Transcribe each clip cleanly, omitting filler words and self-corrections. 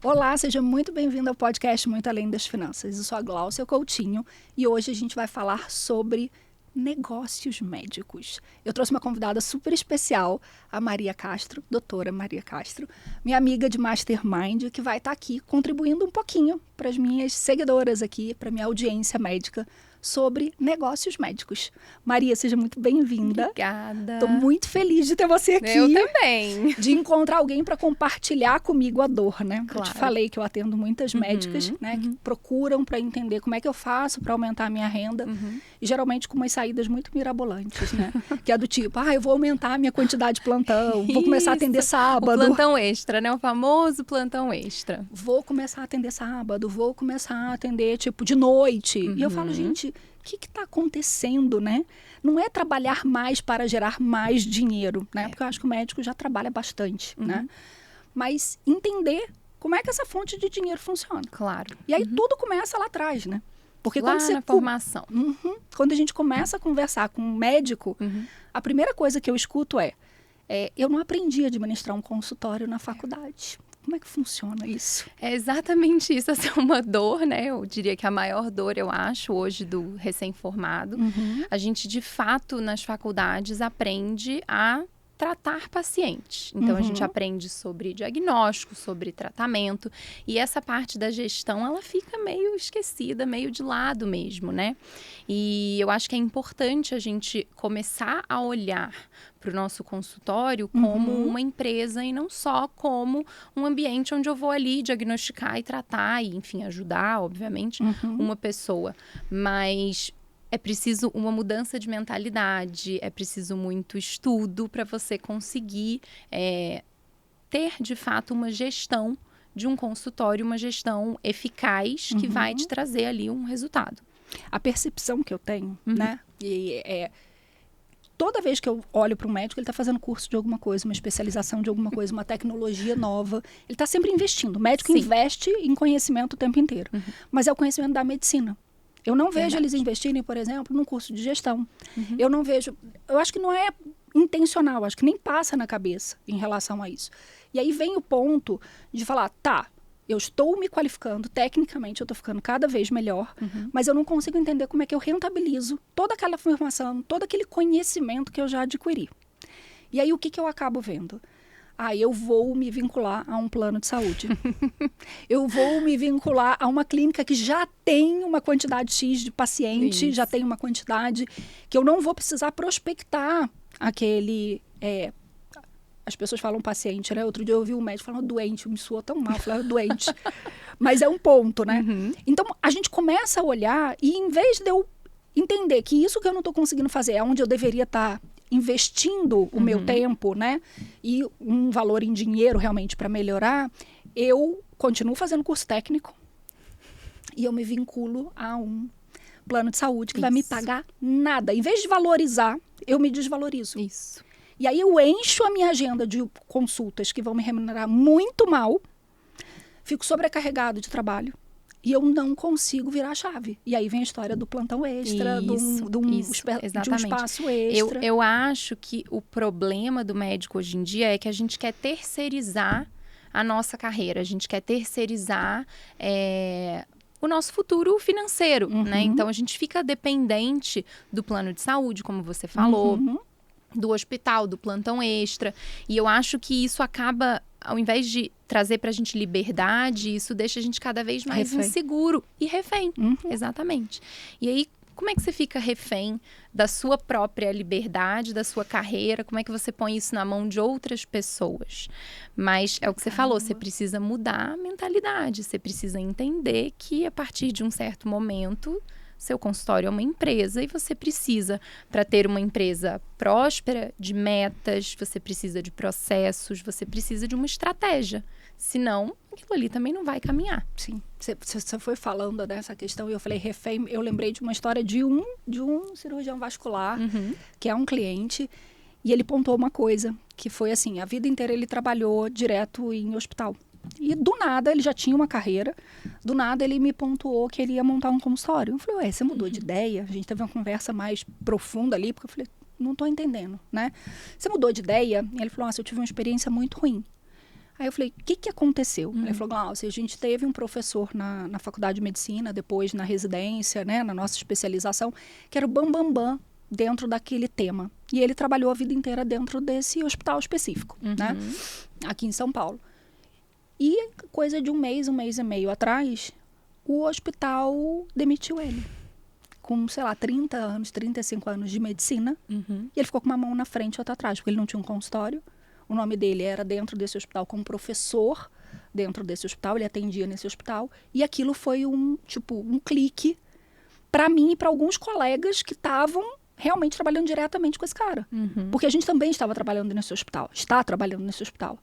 Olá, seja muito bem-vindo ao podcast Muito Além das Finanças. Eu sou a Gláucia Coutinho e hoje a gente vai falar sobre negócios médicos. Eu trouxe uma convidada super especial, a Maria Castro, doutora Maria Castro, minha amiga de Mastermind, que vai estar aqui contribuindo um pouquinho para as minhas seguidoras aqui, para a minha audiência médica, sobre negócios médicos. Maria, seja muito bem-vinda. Obrigada. Estou muito feliz de ter você aqui. Eu também. De encontrar alguém para compartilhar comigo a dor, né? Claro. Eu te falei que eu atendo muitas médicas, né? Que procuram para entender como é que eu faço para aumentar a minha renda. E geralmente com umas saídas muito mirabolantes, né? Que é do tipo, eu vou aumentar a minha quantidade de plantão, vou começar a atender sábado. O plantão extra, né? O famoso plantão extra. Vou começar a atender sábado, vou começar a atender, tipo, de noite. E eu falo, gente, o que está acontecendo, né? Não é trabalhar mais para gerar mais dinheiro, né? Porque eu acho que o médico já trabalha bastante, né? Mas entender como é que essa fonte de dinheiro funciona. Claro. E aí tudo começa lá atrás, né? Porque lá quando você na formação. Quando a gente começa a conversar com um médico, a primeira coisa que eu escuto é eu não aprendi a administrar um consultório na faculdade. Como é que funciona isso? É exatamente isso. Essa é uma dor, né? Eu diria que a maior dor, eu acho, hoje do recém-formado. A gente, de fato, nas faculdades, aprende a tratar pacientes. Então, a gente aprende sobre diagnóstico, sobre tratamento. E essa parte da gestão, ela fica meio esquecida, meio de lado mesmo, né? E eu acho que é importante a gente começar a olhar para o nosso consultório como uma empresa e não só como um ambiente onde eu vou ali diagnosticar e tratar e, enfim, ajudar, obviamente, uma pessoa. Mas é preciso uma mudança de mentalidade, é preciso muito estudo para você conseguir ter, de fato, uma gestão de um consultório, uma gestão eficaz que vai te trazer ali um resultado. A percepção que eu tenho, né? Toda vez que eu olho para um médico, ele está fazendo curso de alguma coisa, uma especialização de alguma coisa, uma tecnologia nova. Ele está sempre investindo. O médico investe em conhecimento o tempo inteiro. Mas é o conhecimento da medicina. Eu não vejo eles investirem, por exemplo, num curso de gestão. Eu não vejo... Eu acho que não é intencional, acho que nem passa na cabeça em relação a isso. E aí vem o ponto de falar, eu estou me qualificando, tecnicamente eu estou ficando cada vez melhor, mas eu não consigo entender como é que eu rentabilizo toda aquela formação, todo aquele conhecimento que eu já adquiri. E aí o que eu acabo vendo? Eu vou me vincular a um plano de saúde. Eu vou me vincular a uma clínica que já tem uma quantidade X de paciente, já tem uma quantidade que eu não vou precisar prospectar aquele... As pessoas falam paciente, né? Outro dia eu ouvi um médico falando doente, me soou tão mal, eu falei doente. Mas é um ponto, né? Então, a gente começa a olhar e em vez de eu entender que isso que eu não estou conseguindo fazer é onde eu deveria estar investindo o meu tempo, né? E um valor em dinheiro realmente para melhorar, eu continuo fazendo curso técnico e eu me vinculo a um plano de saúde que vai me pagar nada. Em vez de valorizar, eu me desvalorizo. Isso. E aí eu encho a minha agenda de consultas que vão me remunerar muito mal, fico sobrecarregado de trabalho e eu não consigo virar a chave. E aí vem a história do plantão extra, de um espaço extra. Eu acho que o problema do médico hoje em dia é que a gente quer terceirizar a nossa carreira, a gente quer terceirizar o nosso futuro financeiro, né? Então, a gente fica dependente do plano de saúde, como você falou, do hospital, do plantão extra. E eu acho que isso acaba, ao invés de trazer pra gente liberdade, isso deixa a gente cada vez mais inseguro e refém. Exatamente. E aí, como é que você fica refém da sua própria liberdade, da sua carreira? Como é que você põe isso na mão de outras pessoas? Mas é o que você falou, você precisa mudar a mentalidade, você precisa entender que a partir de um certo momento... Seu consultório é uma empresa e você precisa, para ter uma empresa próspera, de metas, você precisa de processos, você precisa de uma estratégia. Senão, aquilo ali também não vai caminhar. Sim. Você foi falando dessa questão e eu falei refém, eu lembrei de uma história de um cirurgião vascular, que é um cliente, e ele pontuou uma coisa, que foi assim, a vida inteira ele trabalhou direto em hospital. E do nada, ele já tinha uma carreira, do nada ele me pontuou que ele ia montar um consultório. Eu falei, ué, você mudou de ideia? A gente teve uma conversa mais profunda ali, porque eu falei, não estou entendendo, né? Você mudou de ideia? E ele falou, nossa, eu tive uma experiência muito ruim. Aí eu falei, o que aconteceu? Ele falou, Glaucia, a gente teve um professor na faculdade de medicina, depois na residência, né, na nossa especialização, que era o bambambam dentro daquele tema. E ele trabalhou a vida inteira dentro desse hospital específico, né, aqui em São Paulo. E coisa de um mês e meio atrás, o hospital demitiu ele. Com, sei lá, 30 anos, 35 anos de medicina. E ele ficou com uma mão na frente e outra atrás, porque ele não tinha um consultório. O nome dele era dentro desse hospital como professor dentro desse hospital, ele atendia nesse hospital. E aquilo foi um clique para mim e para alguns colegas que estavam realmente trabalhando diretamente com esse cara. Porque a gente também estava trabalhando nesse hospital, está trabalhando nesse hospital.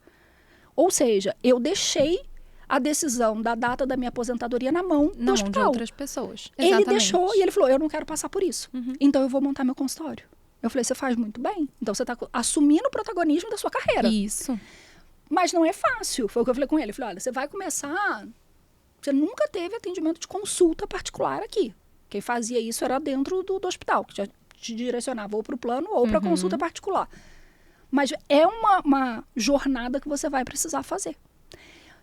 Ou seja, eu deixei a decisão da data da minha aposentadoria na mão do hospital. De outras pessoas. Exatamente. Ele deixou e ele falou, eu não quero passar por isso. Então eu vou montar meu consultório. Eu falei, você faz muito bem. Então você está assumindo o protagonismo da sua carreira. Isso. Mas não é fácil. Foi o que eu falei com ele. Eu falei, olha, você vai começar... Você nunca teve atendimento de consulta particular aqui. Quem fazia isso era dentro do hospital, que já te direcionava ou para o plano ou para a consulta particular. Mas é uma jornada que você vai precisar fazer.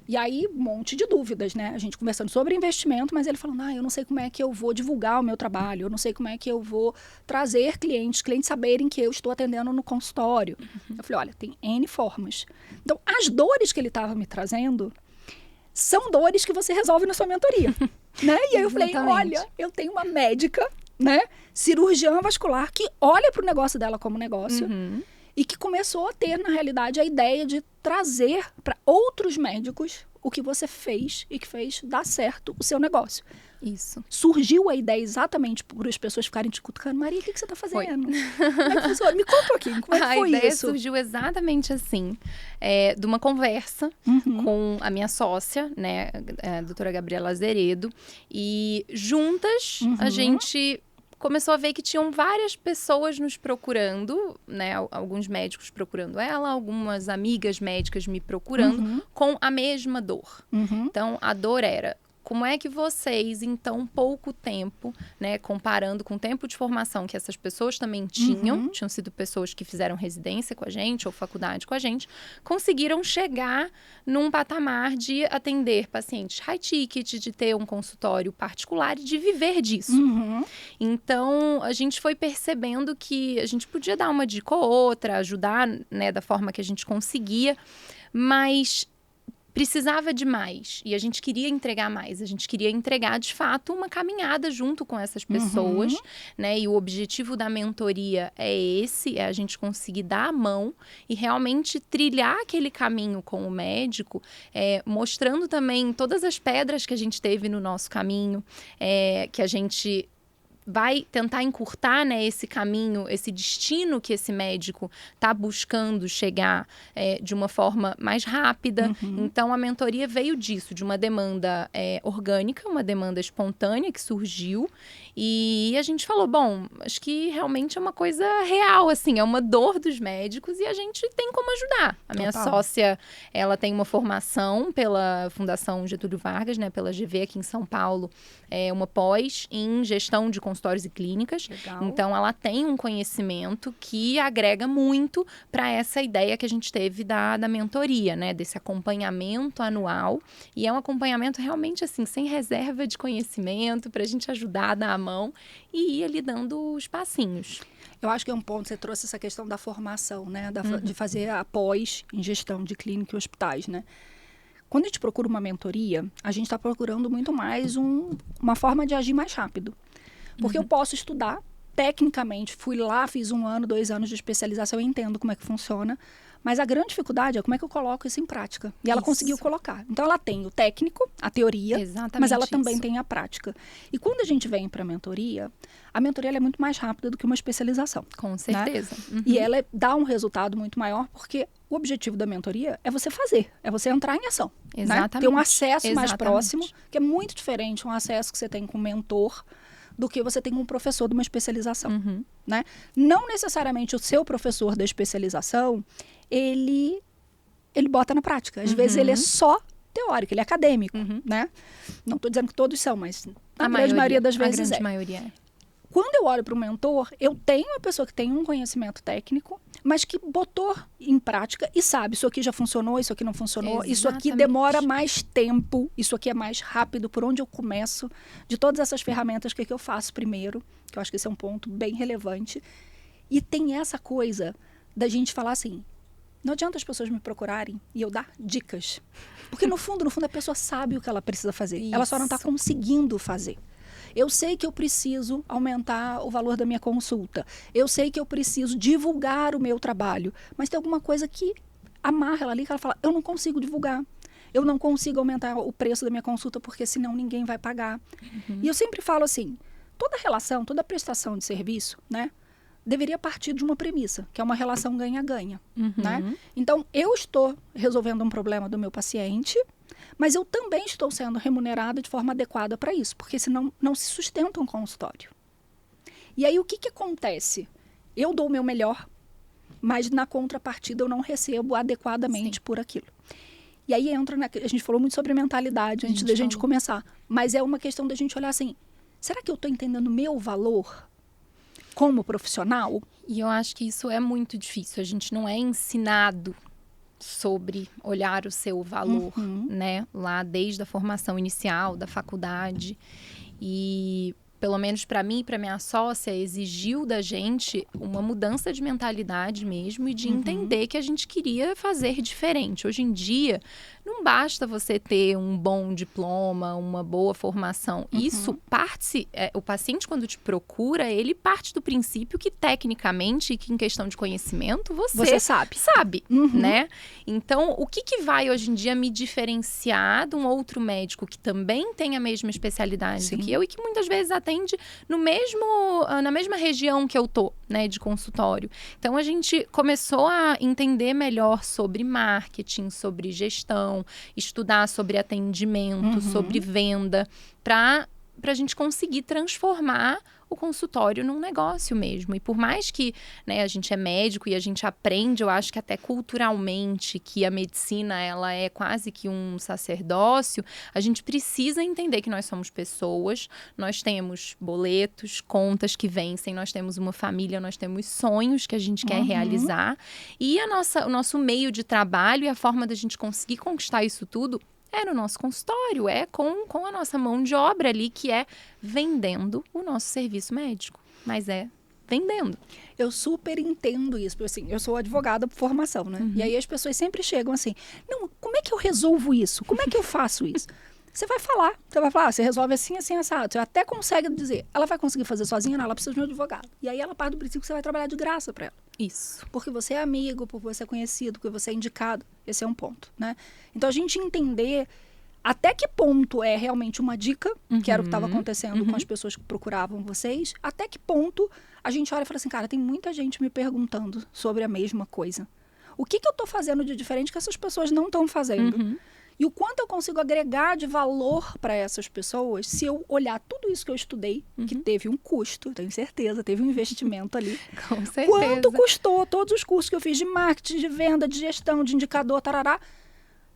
E aí, um monte de dúvidas, né? A gente conversando sobre investimento, mas ele falando, eu não sei como é que eu vou divulgar o meu trabalho, eu não sei como é que eu vou trazer clientes saberem que eu estou atendendo no consultório. Eu falei, olha, tem N formas. Então, as dores que ele estava me trazendo são dores que você resolve na sua mentoria, né? E aí eu falei, olha, eu tenho uma médica, né? Cirurgiã vascular, que olha para o negócio dela como negócio, e que começou a ter, na realidade, a ideia de trazer para outros médicos o que você fez e que fez dar certo o seu negócio. Isso. Surgiu a ideia exatamente por as pessoas ficarem te cutucando. Maria, o que você está fazendo? Me conta um pouquinho, como é que foi isso? A ideia surgiu exatamente assim, de uma conversa com a minha sócia, né, a doutora Gabriela Azeredo, e juntas a gente... começou a ver que tinham várias pessoas nos procurando, né? Alguns médicos procurando ela, algumas amigas médicas me procurando com a mesma dor. Então, a dor era... Como é que vocês, em tão pouco tempo, né, comparando com o tempo de formação que essas pessoas também tinham sido pessoas que fizeram residência com a gente ou faculdade com a gente, conseguiram chegar num patamar de atender pacientes high ticket, de ter um consultório particular e de viver disso. Então, a gente foi percebendo que a gente podia dar uma dica ou outra, ajudar, né, da forma que a gente conseguia, mas... precisava de mais e a gente queria entregar mais, a gente queria entregar de fato uma caminhada junto com essas pessoas, né? E o objetivo da mentoria é esse, é a gente conseguir dar a mão e realmente trilhar aquele caminho com o médico, mostrando também todas as pedras que a gente teve no nosso caminho, que a gente... vai tentar encurtar, né, esse caminho, esse destino que esse médico está buscando chegar de uma forma mais rápida. Então, a mentoria veio disso, de uma demanda orgânica, uma demanda espontânea que surgiu. E a gente falou, bom, acho que realmente é uma coisa real, assim, é uma dor dos médicos e a gente tem como ajudar. A minha sócia, ela tem uma formação pela Fundação Getúlio Vargas, né, pela GV aqui em São Paulo, uma pós em gestão de consultórios e clínicas. Legal. Então, ela tem um conhecimento que agrega muito para essa ideia que a gente teve da mentoria, né? Desse acompanhamento anual. E é um acompanhamento realmente, assim, sem reserva de conhecimento, para a gente ajudar a dar a mão e ir ali dando os passinhos. Eu acho que é um ponto, você trouxe essa questão da formação, né? De fazer a pós em gestão de clínica e hospitais, né? Quando a gente procura uma mentoria, a gente está procurando muito mais uma forma de agir mais rápido. Porque eu posso estudar, tecnicamente, fui lá, fiz 1 ano, 2 anos de especialização, eu entendo como é que funciona. Mas a grande dificuldade é como é que eu coloco isso em prática. E ela conseguiu colocar. Então, ela tem o técnico, a teoria, mas ela também tem a prática. E quando a gente vem para a mentoria ela é muito mais rápida do que uma especialização. Com certeza. Né? E ela dá um resultado muito maior, porque o objetivo da mentoria é você fazer, é você entrar em ação. Exatamente. Né? Ter um acesso mais próximo, que é muito diferente um acesso que você tem com um mentor do que você tem com um professor de uma especialização. Né? Não necessariamente o seu professor da especialização, ele bota na prática. Às vezes ele é só teórico, ele é acadêmico. Né? Não estou dizendo que todos são, mas a grande maioria das vezes a grande maioria é. Quando eu olho para o mentor, eu tenho uma pessoa que tem um conhecimento técnico, mas que botou em prática e sabe, isso aqui já funcionou, isso aqui não funcionou, Exatamente. isso aqui demora mais tempo, isso aqui é mais rápido, por onde eu começo, de todas essas ferramentas, o que eu faço primeiro, que eu acho que esse é um ponto bem relevante. E tem essa coisa da gente falar assim, não adianta as pessoas me procurarem e eu dar dicas, porque no fundo a pessoa sabe o que ela precisa fazer, Isso. ela só não está conseguindo fazer. Eu sei que eu preciso aumentar o valor da minha consulta. Eu sei que eu preciso divulgar o meu trabalho. Mas tem alguma coisa que amarra ela ali, que ela fala, eu não consigo divulgar. Eu não consigo aumentar o preço da minha consulta, porque senão ninguém vai pagar. E eu sempre falo assim, toda relação, toda prestação de serviço, né, deveria partir de uma premissa, que é uma relação ganha-ganha. Né? Então, eu estou resolvendo um problema do meu paciente, mas eu também estou sendo remunerada de forma adequada para isso, porque senão não se sustenta um consultório. E aí o que acontece? Eu dou o meu melhor, mas na contrapartida eu não recebo adequadamente por aquilo. E aí entra, a gente falou muito sobre mentalidade antes da gente começar, mas é uma questão da gente olhar assim, será que eu estou entendendo o meu valor como profissional? E eu acho que isso é muito difícil, a gente não é ensinado sobre olhar o seu valor, né? Lá desde a formação inicial, da faculdade. E, pelo menos para mim e para minha sócia, exigiu da gente uma mudança de mentalidade mesmo e de entender que a gente queria fazer diferente. Hoje em dia, não basta você ter um bom diploma, uma boa formação. Isso parte... o paciente, quando te procura, ele parte do princípio que, tecnicamente, que em questão de conhecimento, você sabe. Né? Então, o que vai, hoje em dia, me diferenciar de um outro médico que também tem a mesma especialidade do que eu e que, muitas vezes, atende na mesma região que eu tô, né, de consultório. Então, a gente começou a entender melhor sobre marketing, sobre gestão, estudar sobre atendimento, sobre venda, para a gente conseguir transformar o consultório num negócio mesmo. E por mais que, né, a gente é médico e a gente aprende, eu acho que até culturalmente, que a medicina ela é quase que um sacerdócio, a gente precisa entender que nós somos pessoas, nós temos boletos, contas que vencem, nós temos uma família, nós temos sonhos que a gente quer realizar. E o nosso meio de trabalho e a forma da gente conseguir conquistar isso tudo é no nosso consultório, é com a nossa mão de obra ali, que é vendendo o nosso serviço médico. Mas é vendendo. Eu super entendo isso, porque assim, eu sou advogada por formação, né? E aí as pessoas sempre chegam assim, não, como é que eu resolvo isso? Como é que eu faço isso? Você vai falar, você resolve assim, assim, assado. Você até consegue dizer, ela vai conseguir fazer sozinha? Não, ela precisa de um advogado. E aí ela parte do princípio que você vai trabalhar de graça para ela. Isso. Porque você é amigo, porque você é conhecido, porque você é indicado. Esse é um ponto, né? Então, a gente entender até que ponto é realmente uma dica, que era o que estava acontecendo com as pessoas que procuravam vocês, até que ponto a gente olha e fala assim, cara, tem muita gente me perguntando sobre a mesma coisa. O que eu estou fazendo de diferente que essas pessoas não estão fazendo? E o quanto eu consigo agregar de valor para essas pessoas se eu olhar tudo isso que eu estudei, que teve um custo, tenho certeza, teve um investimento ali. Com certeza. Quanto custou todos os cursos que eu fiz de marketing, de venda, de gestão, de indicador, tarará,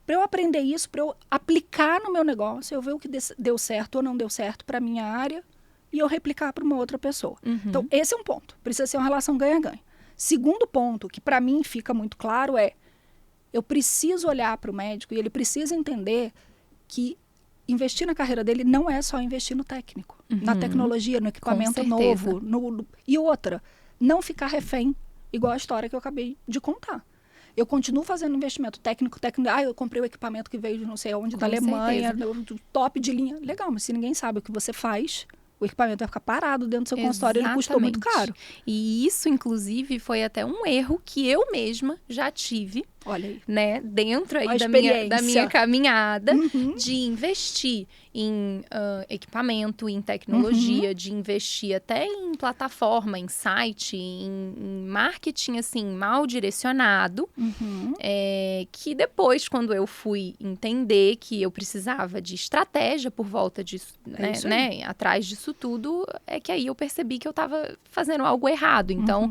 para eu aprender isso, para eu aplicar no meu negócio, eu ver o que deu certo ou não deu certo para a minha área e eu replicar para uma outra pessoa. Então, esse é um ponto. Precisa ser uma relação ganha-ganha. Segundo ponto, que para mim fica muito claro, é eu preciso olhar para o médico e ele precisa entender que investir na carreira dele não é só investir no técnico, na tecnologia, no equipamento novo. E outra, não ficar refém, igual a história que eu acabei de contar. Eu continuo fazendo investimento técnico. Eu comprei o equipamento que veio de não sei onde, da Alemanha, do top de linha. Legal, mas se ninguém sabe o que você faz, o equipamento vai ficar parado dentro do seu consultório e ele custou muito caro. E isso, inclusive, foi até um erro que eu mesma já tive. Olha aí. Né, dentro aí da minha caminhada, de investir em equipamento, em tecnologia, de investir até em plataforma, em site, em marketing, assim, mal direcionado, que depois, quando eu fui entender que eu precisava de estratégia por volta disso, né, atrás disso tudo, é que aí eu percebi que eu estava fazendo algo errado. Então,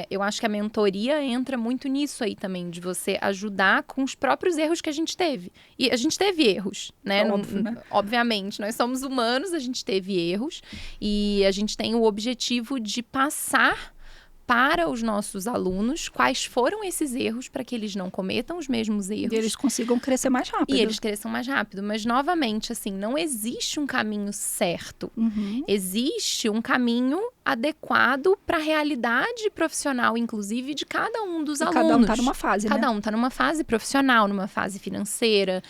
eu acho que a mentoria entra muito nisso aí também, de você ajudar com os próprios erros que a gente teve. E a gente teve erros, né? Óbvio, né? Obviamente, nós somos humanos, a gente teve erros. E a gente tem o objetivo de passar para os nossos alunos quais foram esses erros para que eles não cometam os mesmos erros. E eles consigam crescer mais rápido. E eles cresçam mais rápido. Mas, novamente, assim, não existe um caminho certo. Existe um caminho adequado para a realidade profissional, inclusive, de cada um dos alunos. Cada um está numa fase, né? Cada um está numa fase profissional, numa fase financeira.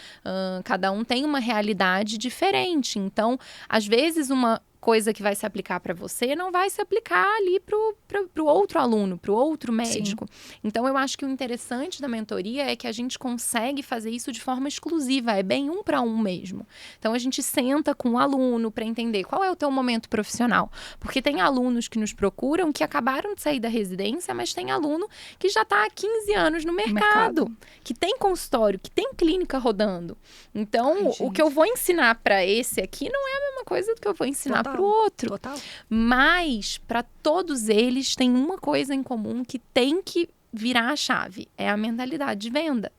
Cada um tem uma realidade diferente. Então, às vezes, uma coisa que vai se aplicar para você não vai se aplicar ali pro outro aluno, pro outro médico. Sim. Então, eu acho que o interessante da mentoria é que a gente consegue fazer isso de forma exclusiva, é bem um para um mesmo. Então, a gente senta com o aluno para entender qual é o teu momento profissional. Porque tem alunos que nos procuram que acabaram de sair da residência, mas tem aluno que já está há 15 anos no mercado, que tem consultório, que tem clínica rodando. Então, o que eu vou ensinar para esse aqui não é a mesma coisa do que eu vou ensinar para o outro. Total. Mas, para todos eles, tem uma coisa em comum que tem que virar a chave. É a mentalidade de venda.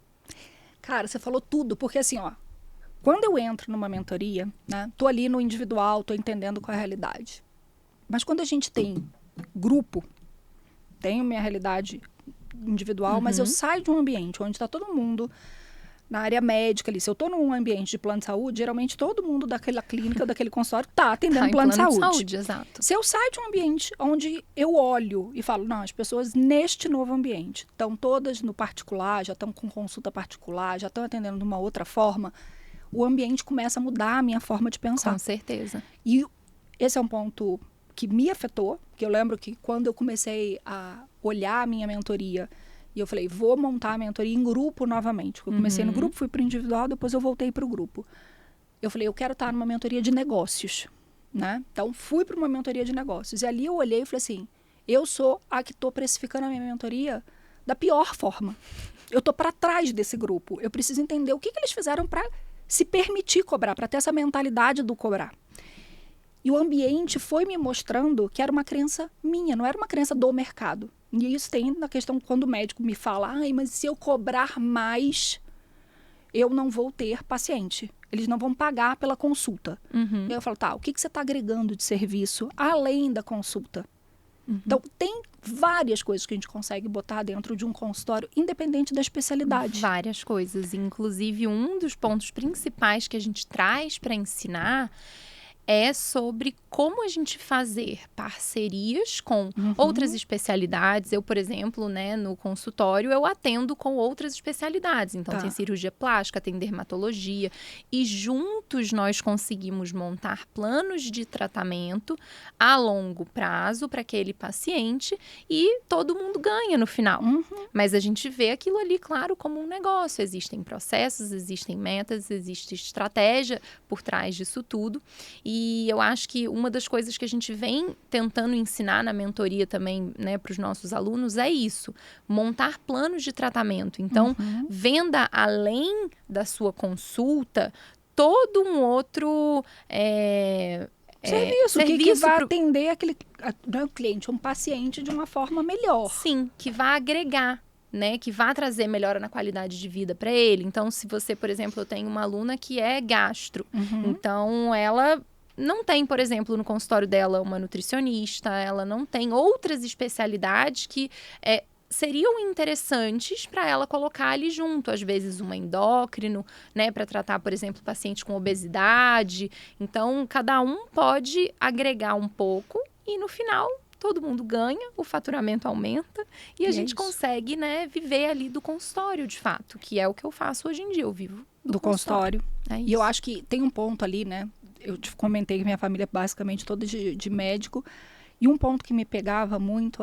Cara, você falou tudo. Porque assim, ó, quando eu entro numa mentoria, né, tô ali no individual, tô entendendo qual é a realidade. Mas quando a gente tem grupo, tenho minha realidade individual, mas eu saio de um ambiente onde está todo mundo na área médica ali. Se eu estou num ambiente de plano de saúde, geralmente todo mundo daquela clínica, daquele consultório, está atendendo plano de saúde. Exato. Se eu saio de um ambiente onde eu olho e falo, não, as pessoas neste novo ambiente estão todas no particular, já estão com consulta particular, já estão atendendo de uma outra forma, o ambiente começa a mudar a minha forma de pensar. Com certeza. E esse é um ponto que me afetou, que eu lembro que quando eu comecei a olhar a minha mentoria, e eu falei, vou montar a mentoria em grupo novamente. Eu comecei no grupo, fui para o individual, depois eu voltei para o grupo. Eu falei, eu quero estar numa mentoria de negócios, né? Então, fui para uma mentoria de negócios. E ali eu olhei e falei assim, eu sou a que estou precificando a minha mentoria da pior forma. Eu estou para trás desse grupo. Eu preciso entender o que eles fizeram para se permitir cobrar, para ter essa mentalidade do cobrar. E o ambiente foi me mostrando que era uma crença minha, não era uma crença do mercado. E isso tem na questão quando o médico me fala, mas se eu cobrar mais, eu não vou ter paciente. Eles não vão pagar pela consulta. E aí eu falo, tá, o que você está agregando de serviço além da consulta? Então, tem várias coisas que a gente consegue botar dentro de um consultório, independente da especialidade. Várias coisas. Inclusive, um dos pontos principais que a gente traz para ensinar é sobre como a gente fazer parcerias com outras especialidades. Eu, por exemplo, né, no consultório, eu atendo com outras especialidades. Então, tem cirurgia plástica, tem dermatologia. E juntos nós conseguimos montar planos de tratamento a longo prazo para aquele paciente e todo mundo ganha no final. Mas a gente vê aquilo ali, claro, como um negócio. Existem processos, existem metas, existe estratégia por trás disso tudo. E eu acho que uma das coisas que a gente vem tentando ensinar na mentoria também, né, para os nossos alunos é isso, montar planos de tratamento. Então, venda além da sua consulta todo um outro serviço que vai atender aquele não é um cliente, um paciente de uma forma melhor. Sim, que vai agregar. Né, que vai trazer melhora na qualidade de vida para ele. Então, se você, por exemplo, eu tenho uma aluna que é gastro, então ela não tem, por exemplo, no consultório dela uma nutricionista, ela não tem outras especialidades que seriam interessantes para ela colocar ali junto. Às vezes, uma endócrino, né, para tratar, por exemplo, paciente com obesidade. Então, cada um pode agregar um pouco e, no final, todo mundo ganha, o faturamento aumenta e a gente consegue, né, viver ali do consultório, de fato, que é o que eu faço hoje em dia, eu vivo do consultório. E eu acho que tem um ponto ali, né, eu te comentei que minha família é basicamente toda de médico, e um ponto que me pegava muito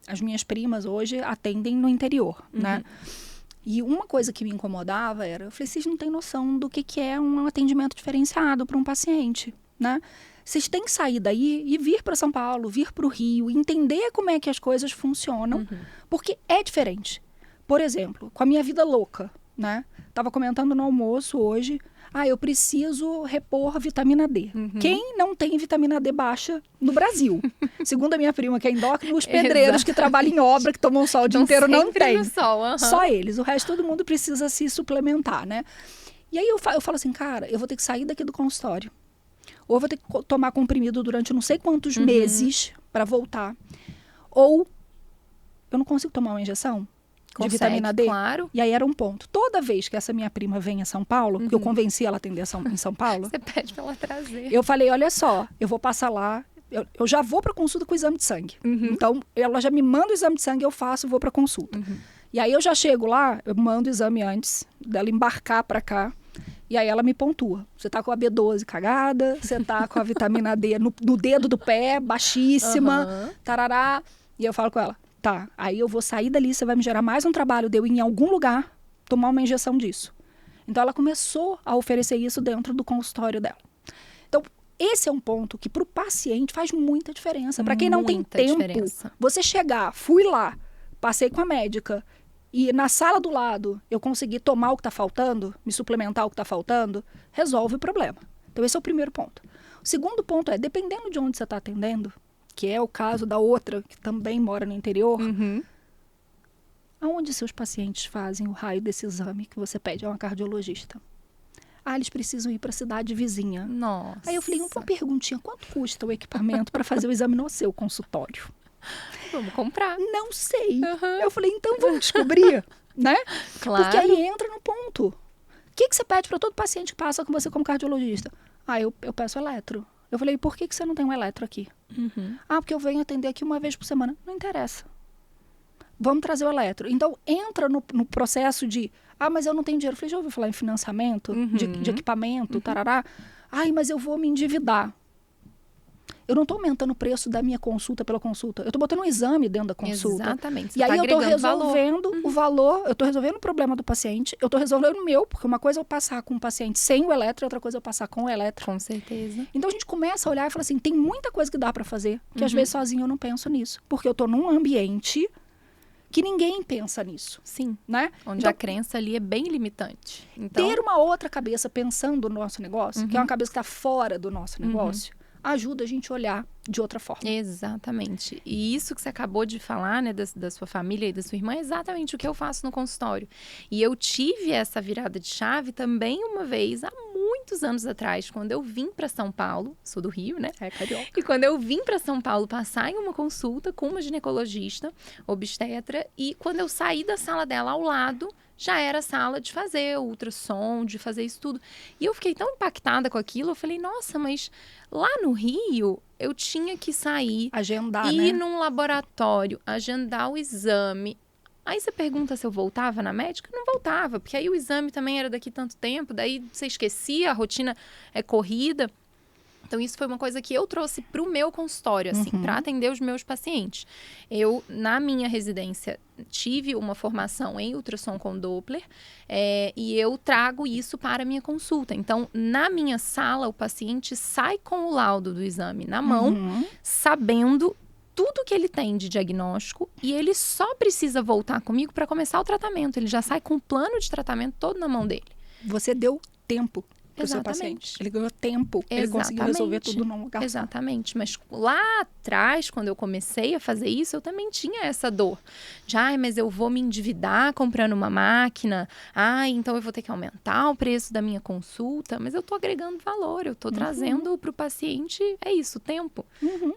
as minhas primas hoje atendem no interior, né? E uma coisa que me incomodava era, eu falei, vocês não têm noção do que é um atendimento diferenciado para um paciente, né? Vocês têm que sair daí e vir para São Paulo, vir para o Rio, entender como é que as coisas funcionam, porque é diferente. Por exemplo, com a minha vida louca, né? Tava comentando no almoço hoje, eu preciso repor vitamina D. Quem não tem vitamina D baixa no Brasil? Segundo a minha prima, que é endócrina, os pedreiros que trabalham em obra, que tomam sol o dia inteiro, não tem. No sol, Só eles. O resto, todo mundo precisa se suplementar, né? E aí eu falo assim, cara, eu vou ter que sair daqui do consultório. Ou eu vou ter que tomar comprimido durante não sei quantos meses para voltar. Ou eu não consigo tomar uma injeção de vitamina D. Claro. E aí era um ponto. Toda vez que essa minha prima vem a São Paulo, que eu convenci ela a atender em São Paulo. Você pede pra ela trazer. Eu falei, olha só, eu vou passar lá, eu já vou pra consulta com o exame de sangue. Então, ela já me manda o exame de sangue, eu faço, vou pra consulta. E aí eu já chego lá, eu mando o exame antes dela embarcar pra cá. E aí ela me pontua. Você tá com a B12 cagada, você tá com a vitamina D no dedo do pé, baixíssima, tarará. E eu falo com ela, tá, aí eu vou sair dali, você vai me gerar mais um trabalho de eu ir em algum lugar tomar uma injeção disso. Então ela começou a oferecer isso dentro do consultório dela. Então, esse é um ponto que para o paciente faz muita diferença. Para quem não tem tempo, você chegar, fui lá, passei com a médica, e na sala do lado eu consegui tomar o que está faltando, me suplementar o que está faltando, resolve o problema. Então esse é o primeiro ponto. O segundo ponto é, dependendo de onde você está atendendo, que é o caso da outra, que também mora no interior, aonde seus pacientes fazem o raio desse exame que você pede a uma cardiologista? Eles precisam ir para a cidade vizinha. Nossa. Aí eu falei, uma perguntinha, quanto custa o equipamento para fazer o exame no seu consultório? Vamos comprar. Não sei. Eu falei, então vamos descobrir, né? Claro. Porque aí entra no ponto. O que você pede para todo paciente que passa com você como cardiologista? Eu peço eletro. Eu falei, por que você não tem um eletro aqui? Porque eu venho atender aqui uma vez por semana. Não interessa. Vamos trazer o eletro. Então, entra no processo de, mas eu não tenho dinheiro. Eu falei, já ouviu falar em financiamento de equipamento, tarará? Mas eu vou me endividar. Eu não estou aumentando o preço da minha consulta pela consulta. Eu estou botando um exame dentro da consulta. Exatamente. E aí eu estou resolvendo o valor, eu estou resolvendo o problema do paciente, eu estou resolvendo o meu, porque uma coisa é eu passar com o paciente sem o eletro, outra coisa é eu passar com o eletro. Com certeza. Então a gente começa a olhar e fala assim, tem muita coisa que dá para fazer, que às vezes sozinho eu não penso nisso. Porque eu estou num ambiente que ninguém pensa nisso. Sim. Né? Onde então, a crença ali é bem limitante. Então, ter uma outra cabeça pensando no nosso negócio, que é uma cabeça que está fora do nosso negócio, ajuda a gente a olhar de outra forma. Exatamente. E isso que você acabou de falar, né, da sua família e da sua irmã, é exatamente o que eu faço no consultório. E eu tive essa virada de chave também uma vez, há muitos anos atrás, quando eu vim para São Paulo, sou do Rio, né? Carioca. E quando eu vim para São Paulo passar em uma consulta com uma ginecologista, obstetra, e quando eu saí da sala dela ao lado, já era a sala de fazer o ultrassom, de fazer isso tudo. E eu fiquei tão impactada com aquilo, eu falei, nossa, mas lá no Rio, eu tinha que sair, agendar, ir num laboratório, agendar o exame. Aí você pergunta se eu voltava na médica? Não voltava, porque aí o exame também era daqui tanto tempo, daí você esquecia, a rotina é corrida. Então, isso foi uma coisa que eu trouxe para o meu consultório, assim, para atender os meus pacientes. Eu, na minha residência, tive uma formação em ultrassom com Doppler e eu trago isso para a minha consulta. Então, na minha sala, o paciente sai com o laudo do exame na mão, sabendo tudo que ele tem de diagnóstico e ele só precisa voltar comigo para começar o tratamento. Ele já sai com o plano de tratamento todo na mão dele. Você deu tempo para o seu paciente. Ele ganhou tempo, ele conseguiu resolver tudo num lugar. Exatamente. Mas lá atrás, quando eu comecei a fazer isso, eu também tinha essa dor. De, mas eu vou me endividar comprando uma máquina. Então eu vou ter que aumentar o preço da minha consulta. Mas eu estou agregando valor, eu estou trazendo para o paciente, é isso, tempo,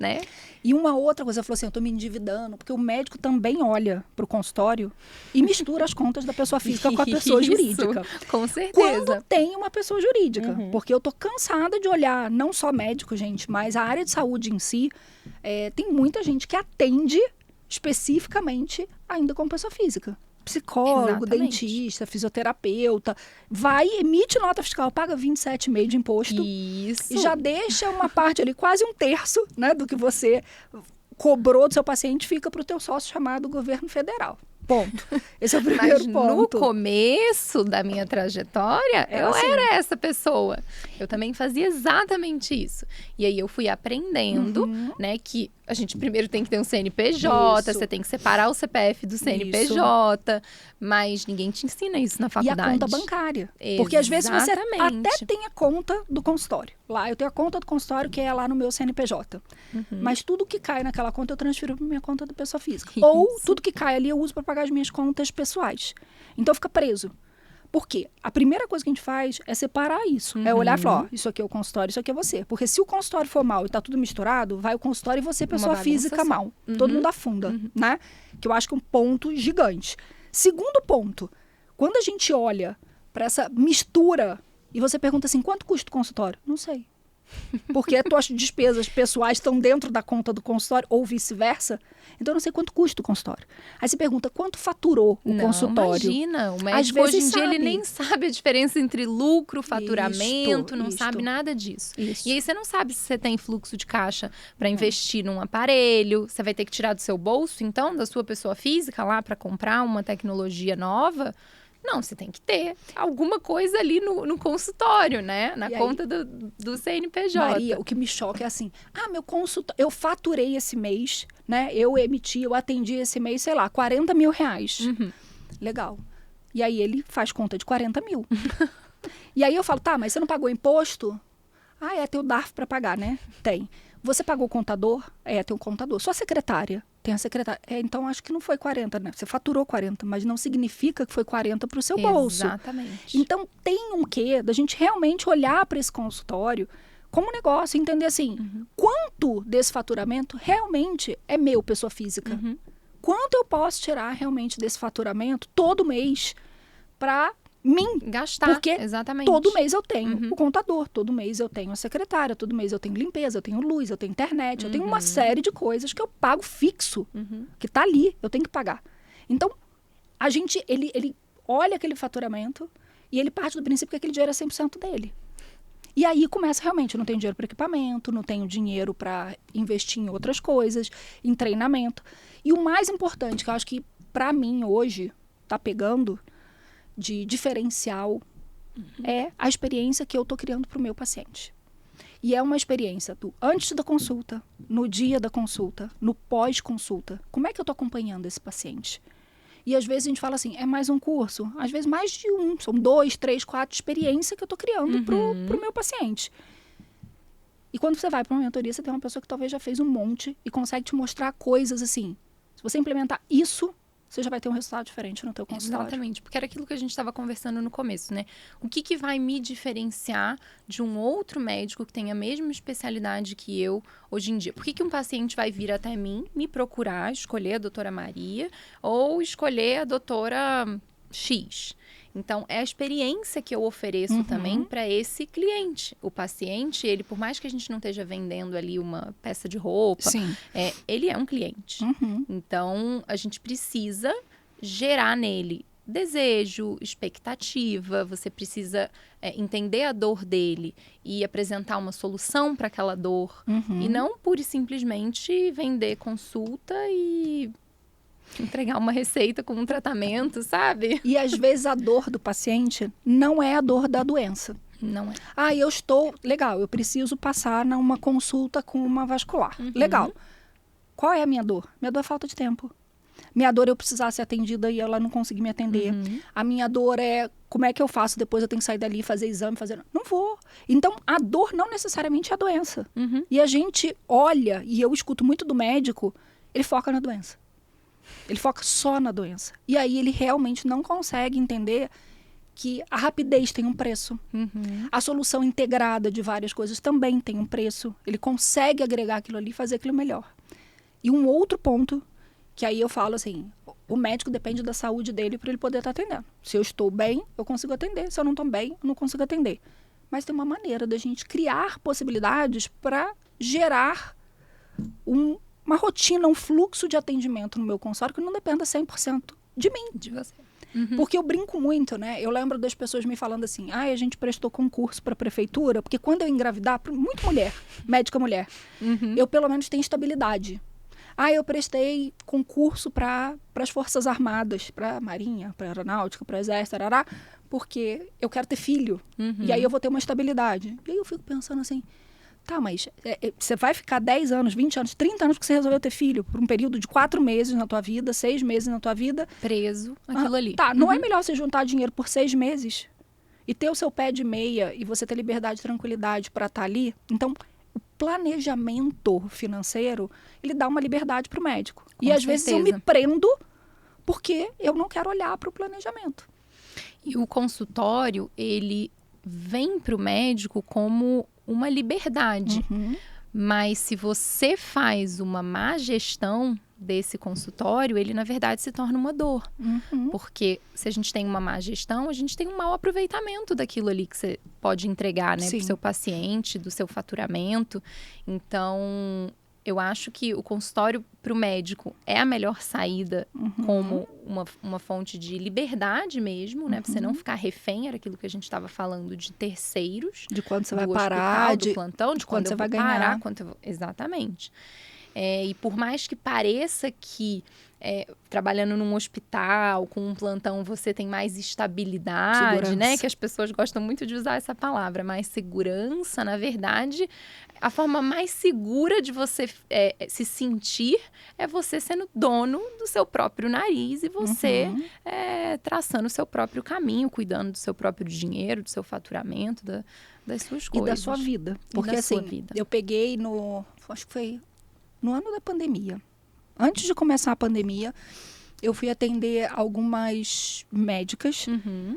né? E uma outra coisa, eu falou assim, eu estou me endividando, porque o médico também olha para o consultório e mistura as contas da pessoa física com a pessoa jurídica. Com certeza. Quando tem uma pessoa jurídica. Porque eu tô cansada de olhar, não só médico, gente, mas a área de saúde em si, tem muita gente que atende especificamente ainda como pessoa física. Psicólogo, dentista, fisioterapeuta, vai, emite nota fiscal, paga 27,5% de imposto. Isso. E já deixa uma parte ali, quase 1/3, né, do que você cobrou do seu paciente, fica para o teu sócio chamado governo federal. Ponto. Esse é o primeiro ponto. No começo da minha trajetória, eu era essa pessoa. Eu também fazia exatamente isso. E aí eu fui aprendendo, né, que A gente primeiro tem que ter um CNPJ, Isso. você tem que separar o CPF do CNPJ, mas ninguém te ensina isso na faculdade. E a conta bancária. Porque às vezes você Exatamente. até tem a conta do consultório. Lá, eu tenho a conta do consultório que é lá no meu CNPJ. Mas tudo que cai naquela conta eu transfiro para minha conta da pessoa física. Isso. Ou tudo que cai ali eu uso para pagar as minhas contas pessoais. Então fica preso. Por quê? A primeira coisa que a gente faz é separar isso. É olhar e falar, ó, isso aqui é o consultório, isso aqui é você. Porque se o consultório for mal e tá tudo misturado, vai o consultório e você, pessoa física, só. mal. Todo mundo afunda, né? Que eu acho que é um ponto gigante. Segundo ponto, quando a gente olha para essa mistura e você pergunta assim, quanto custa o consultório? Não sei. Porque as tuas despesas pessoais estão dentro da conta do consultório ou vice-versa. Então, eu não sei quanto custa o consultório. Aí você pergunta, quanto faturou o consultório? Imagina, o médico hoje em dia ele nem sabe a diferença entre lucro, faturamento, não sabe nada disso. E aí você não sabe se você tem fluxo de caixa para investir num aparelho, você vai ter que tirar do seu bolso, então, da sua pessoa física lá para comprar uma tecnologia nova. Não, você tem que ter alguma coisa ali no consultório, né? Na conta do CNPJ. Maria, o que me choca é assim, meu consultório, eu faturei esse mês, né? Eu atendi esse mês, sei lá, 40 mil reais. Legal. E aí ele faz conta de 40 mil. E aí eu falo, tá, mas você não pagou imposto? Tem o DARF para pagar, né? Tem. Você pagou o contador? Tem o contador. Sua secretária? Tem a secretária. Então, acho que não foi 40, né? Você faturou 40, mas não significa que foi 40 para o seu bolso. Exatamente. Então, tem um quê da gente realmente olhar para esse consultório como negócio, entender assim, quanto desse faturamento realmente é meu, pessoa física? Quanto eu posso tirar realmente desse faturamento todo mês para mim gastar, porque exatamente. Todo mês eu tenho o contador, todo mês eu tenho a secretária, todo mês eu tenho limpeza, eu tenho luz, eu tenho internet, eu tenho uma série de coisas que eu pago fixo, que tá ali, eu tenho que pagar. Então, a gente, ele olha aquele faturamento e ele parte do princípio que aquele dinheiro é 100% dele. E aí começa realmente, eu não tenho dinheiro para equipamento, não tenho dinheiro para investir em outras coisas, em treinamento. E o mais importante, que eu acho que para mim hoje tá pegando de diferencial é a experiência que eu estou criando para o meu paciente. E é uma experiência do antes da consulta, no dia da consulta, no pós-consulta. Como é que eu estou acompanhando esse paciente? E às vezes a gente fala assim, é mais um curso? Às vezes mais de um, são 2, 3, 4 experiências que eu estou criando para o meu paciente. E quando você vai para uma mentoria, você tem uma pessoa que talvez já fez um monte e consegue te mostrar coisas assim. Se você implementar isso, você já vai ter um resultado diferente no teu consultório. Exatamente, porque era aquilo que a gente estava conversando no começo, né? O que vai me diferenciar de um outro médico que tem a mesma especialidade que eu hoje em dia? Por que um paciente vai vir até mim, me procurar, escolher a doutora Maria ou escolher a doutora X? Então, é a experiência que eu ofereço também para esse cliente. O paciente, ele, por mais que a gente não esteja vendendo ali uma peça de roupa, ele é um cliente. Então, a gente precisa gerar nele desejo, expectativa, você precisa entender a dor dele e apresentar uma solução para aquela dor. E não pura e simplesmente vender consulta e entregar uma receita com um tratamento, sabe? E às vezes a dor do paciente não é a dor da doença. Não é. Eu estou... Legal, eu preciso passar numa consulta com uma vascular. Legal. Qual é a minha dor? Minha dor é falta de tempo. Minha dor é eu precisar ser atendida e ela não conseguir me atender. A minha dor é como é que eu faço depois eu tenho que sair dali, fazer exame, fazer... Não vou. Então, a dor não necessariamente é a doença. E a gente olha, e eu escuto muito do médico, ele foca na doença. Ele foca só na doença. E aí ele realmente não consegue entender que a rapidez tem um preço. A solução integrada de várias coisas também tem um preço. Ele consegue agregar aquilo ali e fazer aquilo melhor. E um outro ponto, que aí eu falo assim, o médico depende da saúde dele para ele poder estar atendendo. Se eu estou bem, eu consigo atender. Se eu não estou bem, eu não consigo atender. Mas tem uma maneira da gente criar possibilidades para gerar uma rotina, um fluxo de atendimento no meu consultório que não dependa 100% de mim. De você. Porque eu brinco muito, né? Eu lembro das pessoas me falando assim, a gente prestou concurso para a prefeitura, porque quando eu engravidar, muito mulher, médica mulher, eu pelo menos tenho estabilidade. Eu prestei concurso para as Forças Armadas, para a Marinha, para a Aeronáutica, para o Exército, porque eu quero ter filho. E aí eu vou ter uma estabilidade. E aí eu fico pensando assim, Tá, mas você vai ficar 10 anos, 20 anos, 30 anos porque você resolveu ter filho por um período de 4 meses na tua vida, 6 meses na tua vida. Preso aquilo ali. Tá, não é melhor você juntar dinheiro por 6 meses e ter o seu pé de meia e você ter liberdade e tranquilidade para estar ali? Então, o planejamento financeiro, ele dá uma liberdade para o médico. Com e às certeza. vezes eu me prendo porque eu não quero olhar para o planejamento. E o consultório, ele vem para o médico como uma liberdade. Mas se você faz uma má gestão desse consultório, ele, na verdade, se torna uma dor. Porque se a gente tem uma má gestão, a gente tem um mau aproveitamento daquilo ali que você pode entregar, né, para o seu paciente, do seu faturamento. Então, eu acho que o consultório para o médico é a melhor saída como uma fonte de liberdade mesmo, né? Para você não ficar refém, era aquilo que a gente estava falando, de terceiros. De quando você vai hospital, parar, do plantão, de quando você vai parar, ganhar. Exatamente. E por mais que pareça que trabalhando num hospital, com um plantão, você tem mais estabilidade, Segurança. né? Que as pessoas gostam muito de usar essa palavra, mais segurança, na verdade, a forma mais segura de você se sentir é você sendo dono do seu próprio nariz e você traçando o seu próprio caminho, cuidando do seu próprio dinheiro, do seu faturamento, das suas coisas. E da sua vida. Porque assim, eu peguei acho que foi no ano da pandemia. Antes de começar a pandemia, eu fui atender algumas médicas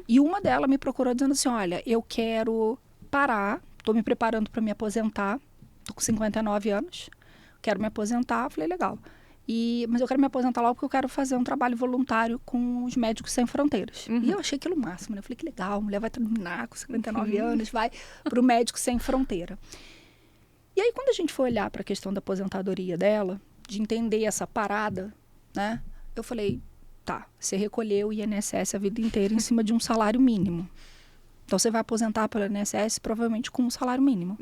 e uma delas me procurou dizendo assim, olha, eu quero parar, estou me preparando para me aposentar, estou com 59 anos, quero me aposentar. Eu falei, legal. Mas eu quero me aposentar logo porque eu quero fazer um trabalho voluntário com os Médicos Sem Fronteiras. E eu achei aquilo o máximo, né? Eu falei, que legal, a mulher vai terminar com 59 anos, vai para o Médico Sem Fronteira. E aí, quando a gente foi olhar para a questão da aposentadoria dela, de entender essa parada, né? Eu falei, tá, você recolheu o INSS a vida inteira em cima de um salário mínimo. Então, você vai aposentar pelo INSS provavelmente com um salário mínimo.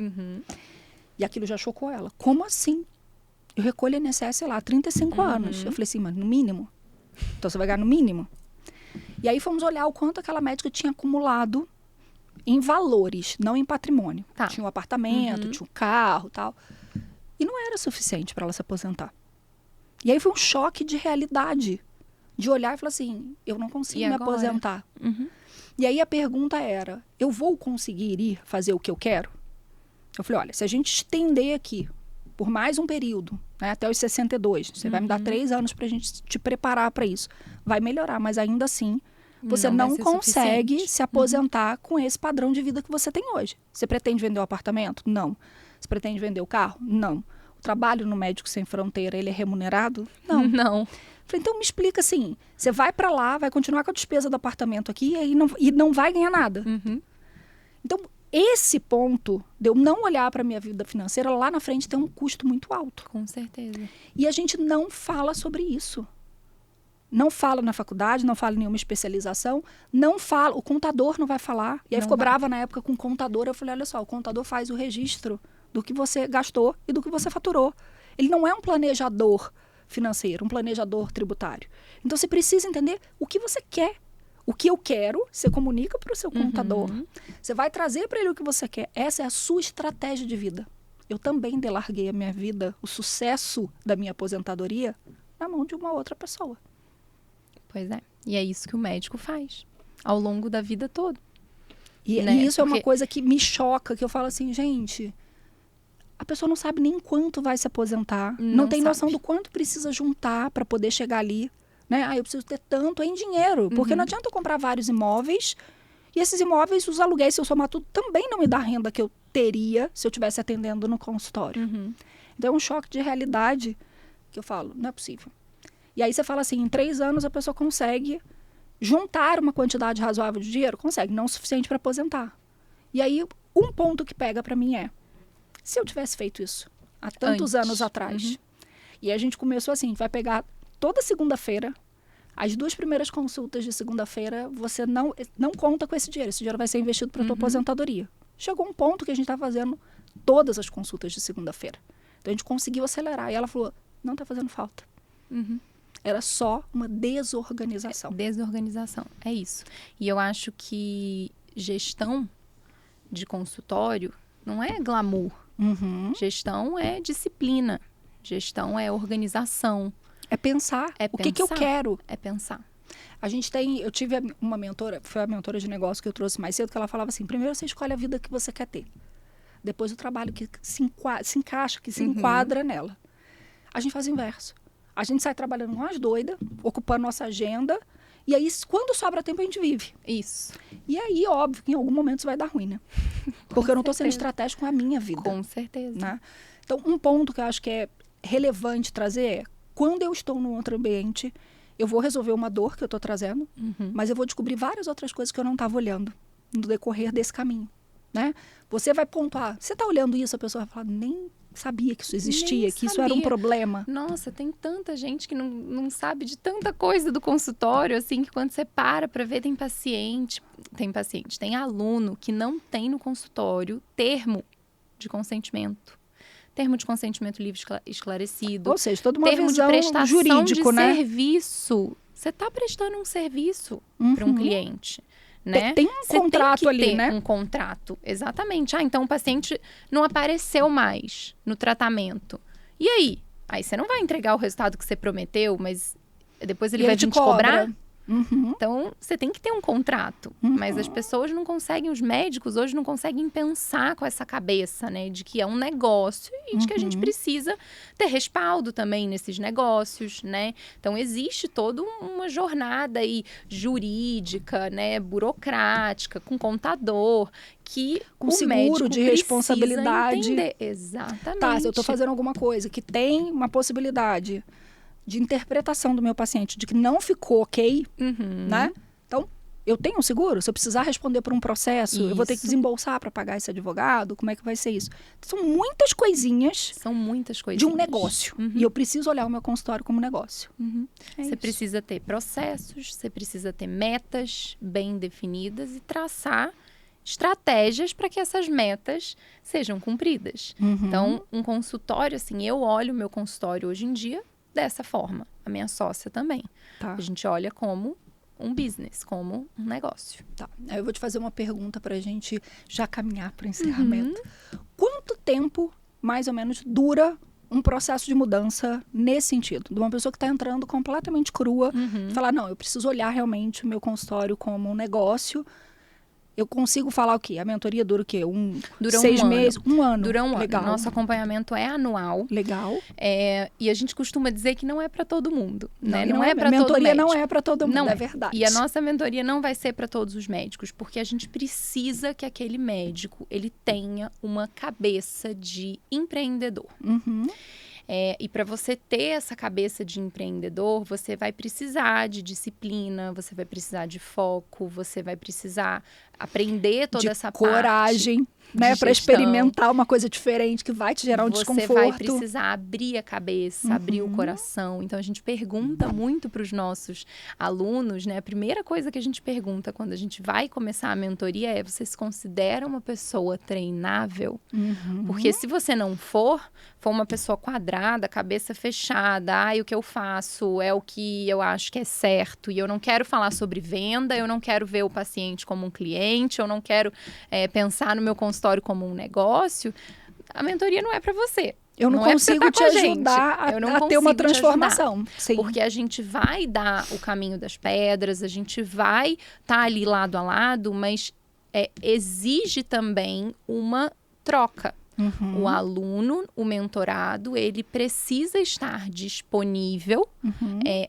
E aquilo já chocou ela. Como assim? Eu recolho INSS, sei lá, há 35 anos. Eu falei assim, mas no mínimo? Então, você vai ganhar no mínimo? E aí, fomos olhar o quanto aquela médica tinha acumulado em valores, não em patrimônio. Tá. Tinha um apartamento, tinha um carro e tal. E não era suficiente para ela se aposentar. E aí foi um choque de realidade. De olhar e falar assim, eu não consigo me aposentar. E aí a pergunta era, eu vou conseguir ir fazer o que eu quero? Eu falei, olha, se a gente estender aqui por mais um período, né, até os 62, você vai me dar 3 anos para a gente te preparar para isso. Vai melhorar, mas ainda assim, você não consegue se aposentar com esse padrão de vida que você tem hoje. Você pretende vender o apartamento? Não. Você pretende vender o carro? Não. O trabalho no Médico Sem Fronteira, ele é remunerado? Não. Não. Falei, então me explica assim, você vai para lá, vai continuar com a despesa do apartamento aqui e não vai ganhar nada. Então, esse ponto de eu não olhar para a minha vida financeira, lá na frente tem um custo muito alto. Com certeza. E a gente não fala sobre isso. Não fala na faculdade, não fala em nenhuma especialização, não fala, o contador não vai falar. E aí ficou brava na época com o contador, eu falei, olha só, o contador faz o registro do que você gastou e do que você faturou. Ele não é um planejador financeiro, um planejador tributário. Então você precisa entender o que você quer. O que eu quero, você comunica para o seu contador. Você vai trazer para ele o que você quer. Essa é a sua estratégia de vida. Eu também delarguei a minha vida, o sucesso da minha aposentadoria, na mão de uma outra pessoa. Pois é. E é isso que o médico faz ao longo da vida toda. E isso é uma coisa que me choca, que eu falo assim, gente, a pessoa não sabe nem quanto vai se aposentar, não tem noção do quanto precisa juntar para poder chegar ali. Né? Eu preciso ter tanto em dinheiro, porque não adianta eu comprar vários imóveis, e esses imóveis, os aluguéis, se eu somar tudo, também não me dá a renda que eu teria se eu estivesse atendendo no consultório. Então é um choque de realidade que eu falo, não é possível. E aí você fala assim, em 3 anos a pessoa consegue juntar uma quantidade razoável de dinheiro? Consegue, não o suficiente para aposentar. E aí, um ponto que pega para mim é, se eu tivesse feito isso há tantos anos atrás, e a gente começou assim, a gente vai pegar toda segunda-feira, as 2 primeiras consultas de segunda-feira, você não conta com esse dinheiro vai ser investido para a tua aposentadoria. Chegou um ponto que a gente está fazendo todas as consultas de segunda-feira. Então a gente conseguiu acelerar. E ela falou, não está fazendo falta. Era só uma desorganização. Desorganização, é isso. E eu acho que gestão de consultório não é glamour. Gestão é disciplina. Gestão é organização. É pensar. O que eu quero? É pensar. Eu tive uma mentora, foi a mentora de negócio que eu trouxe mais cedo, que ela falava assim, primeiro você escolhe a vida que você quer ter. Depois o trabalho que se encaixa, que se enquadra nela. A gente faz o inverso. A gente sai trabalhando umas doidas, ocupando nossa agenda, e aí quando sobra tempo a gente vive. Isso. E aí, óbvio, que em algum momento isso vai dar ruim, né? Porque eu não estou sendo estratégico com a minha vida. Com certeza. Né? Então, um ponto que eu acho que é relevante trazer é, quando eu estou num outro ambiente, eu vou resolver uma dor que eu estou trazendo, mas eu vou descobrir várias outras coisas que eu não estava olhando no decorrer desse caminho. Né? Você vai pontuar, você está olhando isso, a pessoa vai falar, nem sabia que isso existia, que isso era um problema. Nossa, tem tanta gente que não sabe de tanta coisa do consultório, assim, que quando você para ver, tem aluno que não tem no consultório termo de consentimento livre esclarecido. Ou seja, toda uma termo visão de prestação jurídico, de né? serviço. Você está prestando um serviço para um cliente. Né? Tem um contrato ali, né? Um contrato, exatamente. Então o paciente não apareceu mais no tratamento. E aí? Aí você não vai entregar o resultado que você prometeu, mas depois ele vai vir te cobrar. Então, você tem que ter um contrato. Mas as pessoas não conseguem, os médicos hoje não conseguem pensar com essa cabeça, né? De que é um negócio e de que a gente precisa ter respaldo também nesses negócios, né? Então, existe toda uma jornada aí jurídica, né? Burocrática, com contador, que com o seguro de responsabilidade. Entender. Exatamente. Tá, se eu estou fazendo alguma coisa que tem uma possibilidade de interpretação do meu paciente, de que não ficou ok, né? Então, eu tenho um seguro? Se eu precisar responder por um processo, eu vou ter que desembolsar para pagar esse advogado? Como é que vai ser isso? São muitas coisinhas. De um negócio. E eu preciso olhar o meu consultório como negócio. Você precisa ter processos, você precisa ter metas bem definidas e traçar estratégias para que essas metas sejam cumpridas. Então, um consultório, assim, eu olho o meu consultório hoje em dia dessa forma. A minha sócia também. Tá. A gente olha como um business, como um negócio. Tá. Eu vou te fazer uma pergunta para a gente já caminhar para o encerramento. Quanto tempo, mais ou menos, dura um processo de mudança nesse sentido? De uma pessoa que está entrando completamente crua, falar, não, eu preciso olhar realmente o meu consultório como um negócio. Eu consigo falar o quê? A mentoria dura o quê? Dura 6 meses? Um ano. Dura um Legal. ano. Nosso acompanhamento é anual. Legal. E a gente costuma dizer que não é para todo mundo. Né? Não é para todo médico. A mentoria não é para todo mundo, é verdade. E a nossa mentoria não vai ser para todos os médicos, porque a gente precisa que aquele médico ele tenha uma cabeça de empreendedor. E para você ter essa cabeça de empreendedor, você vai precisar de disciplina, você vai precisar de foco, você vai precisar aprender toda essa coragem, né, para experimentar uma coisa diferente que vai te gerar um desconforto. Você vai precisar abrir a cabeça, abrir o coração. Então, a gente pergunta muito para os nossos alunos, né? A primeira coisa que a gente pergunta quando a gente vai começar a mentoria é: você se considera uma pessoa treinável? Porque se você não for uma pessoa quadrada, cabeça fechada, o que eu faço é o que eu acho que é certo, e eu não quero falar sobre venda, eu não quero ver o paciente como um cliente, eu não quero pensar no meu consultório como um negócio, a mentoria não é para você. Eu não consigo te ajudar a ter uma transformação. Sim. Porque a gente vai dar o caminho das pedras, a gente vai estar ali lado a lado, mas exige também uma troca. O aluno, o mentorado, ele precisa estar disponível,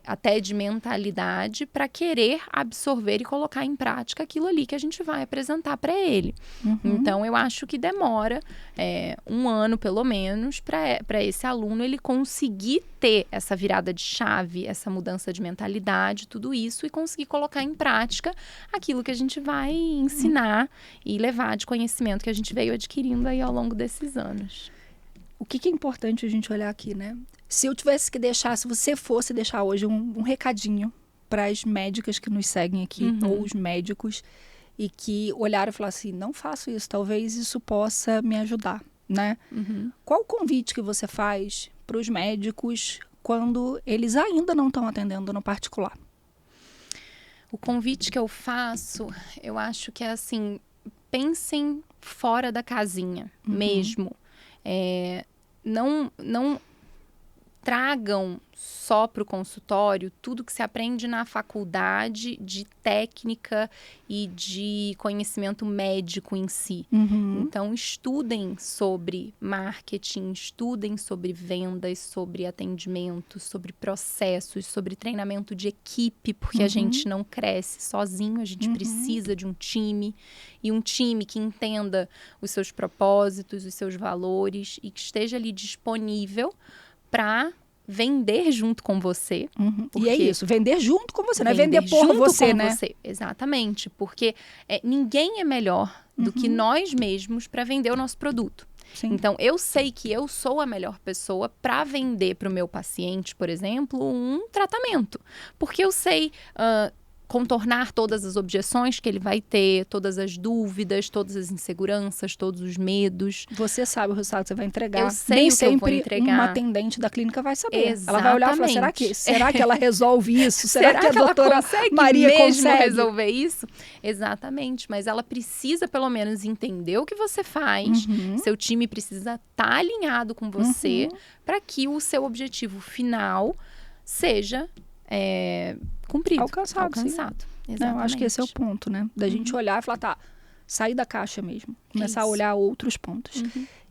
até de mentalidade, para querer absorver e colocar em prática aquilo ali que a gente vai apresentar para ele. Então, eu acho que demora 1 ano, pelo menos, para esse aluno ele conseguir ter essa virada de chave, essa mudança de mentalidade, tudo isso, e conseguir colocar em prática aquilo que a gente vai ensinar e levar de conhecimento que a gente veio adquirindo aí ao longo desses anos. O que é importante a gente olhar aqui, né? Se eu tivesse que deixar, se você fosse deixar hoje um recadinho para as médicas que nos seguem aqui, ou os médicos, e que olharam e falaram assim, não faço isso, talvez isso possa me ajudar, né? Qual o convite que você faz para os médicos quando eles ainda não estão atendendo no particular? O convite que eu faço, eu acho que é assim, pensem fora da casinha mesmo. não tragam só para o consultório tudo que se aprende na faculdade de técnica e de conhecimento médico em si. Então, estudem sobre marketing, estudem sobre vendas, sobre atendimento, sobre processos, sobre treinamento de equipe, porque a gente não cresce sozinho, a gente precisa de um time, e um time que entenda os seus propósitos, os seus valores e que esteja ali disponível para vender junto com você. E é isso, vender junto com você, não é vender por você, né? Você. Exatamente, porque ninguém é melhor do que nós mesmos para vender o nosso produto. Sim. Então, eu sei que eu sou a melhor pessoa para vender para o meu paciente, por exemplo, um tratamento. Porque eu sei contornar todas as objeções que ele vai ter, todas as dúvidas, todas as inseguranças, todos os medos. Você sabe o resultado que você vai entregar. Eu sei Nem o que eu vou entregar. Uma atendente da clínica vai saber. Exatamente. Ela vai olhar e falar, será que ela resolve isso? Será que a ela doutora consegue Maria mesmo consegue resolver isso? Exatamente, mas ela precisa pelo menos entender o que você faz. Seu time precisa estar alinhado com você para que o seu objetivo final seja cumprido. Alcançado. Exatamente. Não, eu acho que esse é o ponto, né? Da gente olhar e falar, tá, sair da caixa mesmo. Começar a olhar outros pontos.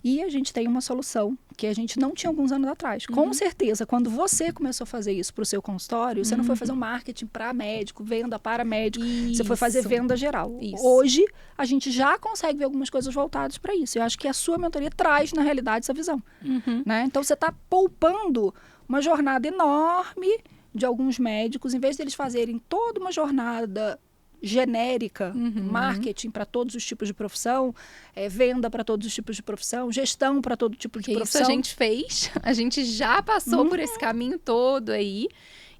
E a gente tem uma solução que a gente não tinha alguns anos atrás. Com certeza, quando você começou a fazer isso para o seu consultório, você não foi fazer um marketing para médico, venda para médico. Você foi fazer venda geral. Hoje, a gente já consegue ver algumas coisas voltadas para isso. Eu acho que a sua mentoria traz, na realidade, essa visão. Né? Então, você está poupando uma jornada enorme de alguns médicos, em vez deles fazerem toda uma jornada genérica, marketing para todos os tipos de profissão, venda para todos os tipos de profissão, gestão para todo tipo de profissão. Isso a gente fez, a gente já passou por esse caminho todo aí.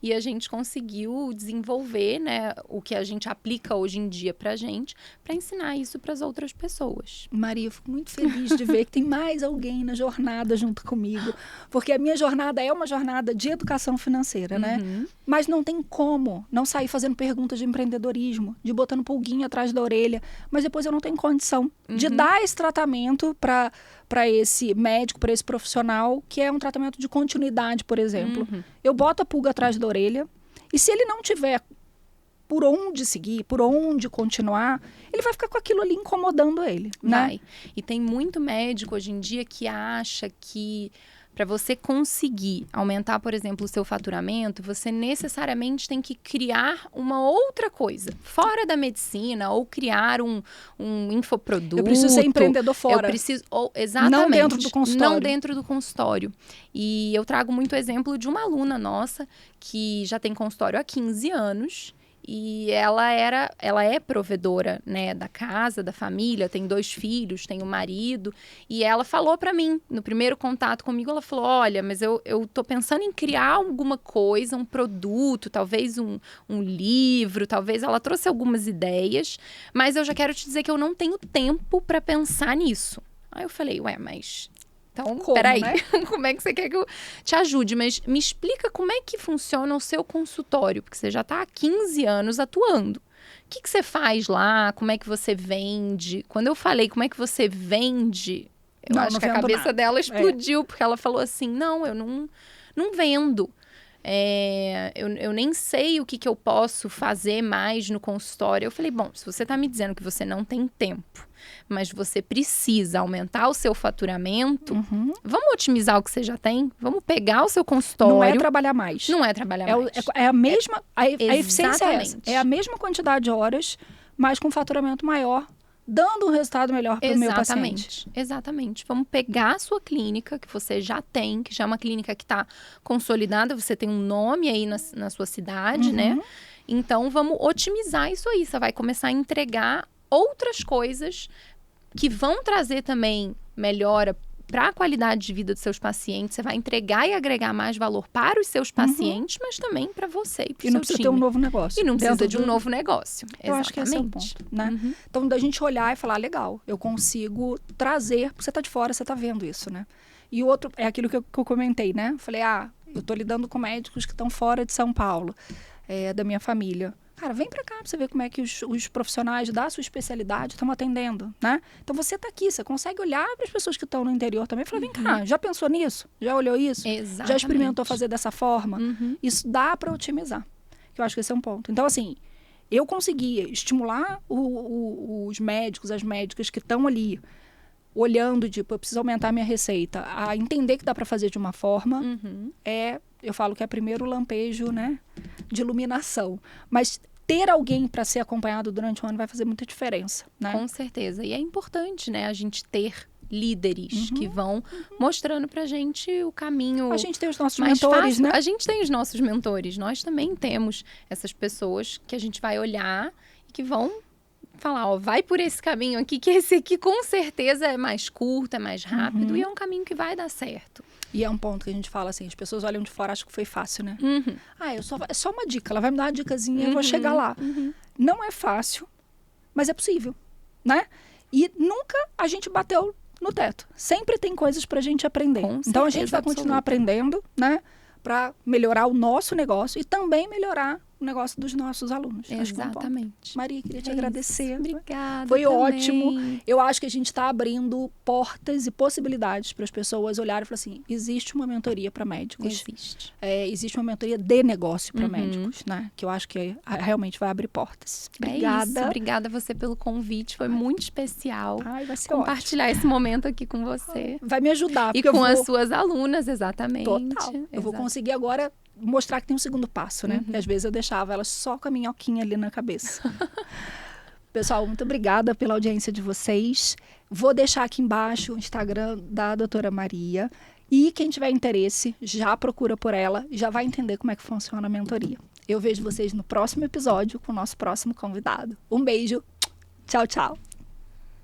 E a gente conseguiu desenvolver, né, o que a gente aplica hoje em dia pra gente, para ensinar isso para as outras pessoas. Maria, eu fico muito feliz de ver que tem mais alguém na jornada junto comigo, porque a minha jornada é uma jornada de educação financeira, né? Mas não tem como não sair fazendo perguntas de empreendedorismo, de botando pulguinho atrás da orelha, mas depois eu não tenho condição de dar esse tratamento para esse médico, para esse profissional, que é um tratamento de continuidade, por exemplo. Eu boto a pulga atrás da orelha e se ele não tiver por onde seguir, por onde continuar, ele vai ficar com aquilo ali incomodando ele, né? Vai. E tem muito médico hoje em dia que acha que para você conseguir aumentar, por exemplo, o seu faturamento, você necessariamente tem que criar uma outra coisa, fora da medicina, ou criar um infoproduto. Eu preciso ser empreendedor fora. Exatamente. Não dentro do consultório. Não dentro do consultório. E eu trago muito exemplo de uma aluna nossa que já tem consultório há 15 anos. E ela é provedora, né, da casa, da família, tem 2 filhos, tem um marido. E ela falou para mim, no primeiro contato comigo, ela falou, olha, mas eu tô pensando em criar alguma coisa, um produto, talvez um livro, talvez ela trouxe algumas ideias, mas eu já quero te dizer que eu não tenho tempo para pensar nisso. Aí eu falei, mas... Então, peraí, né? Como é que você quer que eu te ajude? Mas me explica como é que funciona o seu consultório, porque você já está há 15 anos atuando. O que você faz lá? Como é que você vende? Quando eu falei como é que você vende, eu acho que a cabeça dela explodiu, porque ela falou assim, não, eu não vendo. Eu nem sei o que eu posso fazer mais no consultório. Eu falei, bom, se você está me dizendo que você não tem tempo, mas você precisa aumentar o seu faturamento, vamos otimizar o que você já tem? Vamos pegar o seu consultório. Não é trabalhar mais. Não é trabalhar mais. É a mesma... A eficiência é essa. É a mesma quantidade de horas, mas com faturamento maior, dando um resultado melhor para o meu paciente. Exatamente. Vamos pegar a sua clínica, que você já tem, que já é uma clínica que está consolidada, você tem um nome aí na sua cidade, né? Então, vamos otimizar isso aí. Você vai começar a entregar outras coisas que vão trazer também melhora para a qualidade de vida dos seus pacientes. Você vai entregar e agregar mais valor para os seus pacientes, mas também para você e para o seu time. E não precisa ter um novo negócio. E não precisa de um novo negócio. Eu acho que esse é o ponto, né? Então, da gente olhar e falar, legal, eu consigo trazer, porque você está de fora, você está vendo isso, né? E o outro é aquilo que eu comentei, né? Falei, eu estou lidando com médicos que estão fora de São Paulo, da minha família. Cara, vem pra cá pra você ver como é que os profissionais da sua especialidade estão atendendo, né? Então, você tá aqui, você consegue olhar para as pessoas que estão no interior também e falar, vem cá, já pensou nisso? Já olhou isso? Exatamente. Já experimentou fazer dessa forma? Isso dá para otimizar. Eu acho que esse é um ponto. Então, assim, eu conseguia estimular os médicos, as médicas que estão ali olhando, tipo, eu preciso aumentar a minha receita, a entender que dá para fazer de uma forma, eu falo que é primeiro o lampejo, né, de iluminação. Mas ter alguém para ser acompanhado durante o ano vai fazer muita diferença, né? Com certeza. E é importante, né, a gente ter líderes que vão mostrando pra gente o caminho. A gente tem os nossos mais mentores, fácil. né? A gente tem os nossos mentores. Nós também temos essas pessoas que a gente vai olhar e que vão falar, ó, vai por esse caminho aqui, que esse aqui com certeza é mais curto, é mais rápido e é um caminho que vai dar certo. E é um ponto que a gente fala assim, as pessoas olham de fora, acham que foi fácil, né? É só uma dica, ela vai me dar uma dicasinha, eu vou chegar lá. Não é fácil, mas é possível, né? E nunca a gente bateu no teto. Sempre tem coisas pra gente aprender. Então a gente vai continuar aprendendo, né? Pra melhorar o nosso negócio e também melhorar o negócio dos nossos alunos. Exatamente. Maria, queria te agradecer. Obrigada. Foi também. ótimo. Eu acho que a gente está abrindo portas e possibilidades para as pessoas olharem e falar assim: existe uma mentoria para médicos. Existe. Existe uma mentoria de negócio para médicos, né? Que eu acho que realmente vai abrir portas. Obrigada. É isso. Obrigada a você pelo convite. Foi muito especial. Vai ser compartilhar esse momento aqui com você. Vai me ajudar. E com as suas alunas, exatamente. Total. Eu vou conseguir agora mostrar que tem um segundo passo, né? Porque às vezes eu deixava elas só com a minhoquinha ali na cabeça. Pessoal, muito obrigada pela audiência de vocês. Vou deixar aqui embaixo o Instagram da doutora Maria. E quem tiver interesse, já procura por ela e já vai entender como é que funciona a mentoria. Eu vejo vocês no próximo episódio com o nosso próximo convidado. Um beijo. Tchau, tchau.